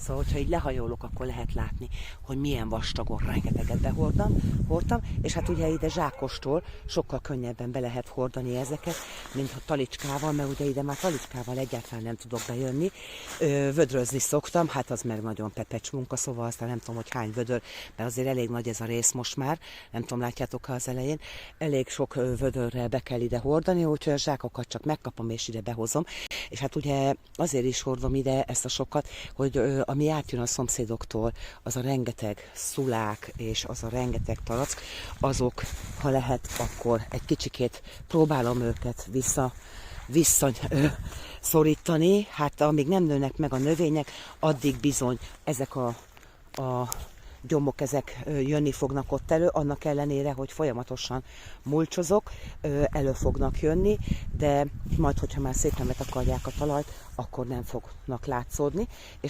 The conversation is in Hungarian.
Szóval, hogyha így lehajolok, akkor lehet látni, hogy milyen vastagon rengeteget hordtam, és hát ugye ide zsákostól sokkal könnyebben be lehet hordani ezeket, mint a talicskával, mert ugye ide már talicskával egyáltalán nem tudok bejönni. Vödrözni szoktam, hát az meg nagyon pepecs munka, szóval aztán nem tudom, hogy hány vödör, mert azért elég nagy ez a rész most már, nem tudom, látjátok az elején, elég sok vödörrel be kell ide hordani, úgyhogy a zsákokat csak megkapom és ide behozom. És hát ugye azért is hordom ide ezt a sokat, hogy ami átjön a szomszédoktól, az a rengeteg szulák és az a rengeteg talack, azok, ha lehet, akkor egy kicsikét próbálom őket visszaszorítani. Hát amíg nem nőnek meg a növények, addig bizony ezek a gyomok, ezek jönni fognak ott elő, annak ellenére, hogy folyamatosan mulcsozok, elő fognak jönni, de majd, hogyha már szépen betakarják a talajt, akkor nem fognak látszódni. És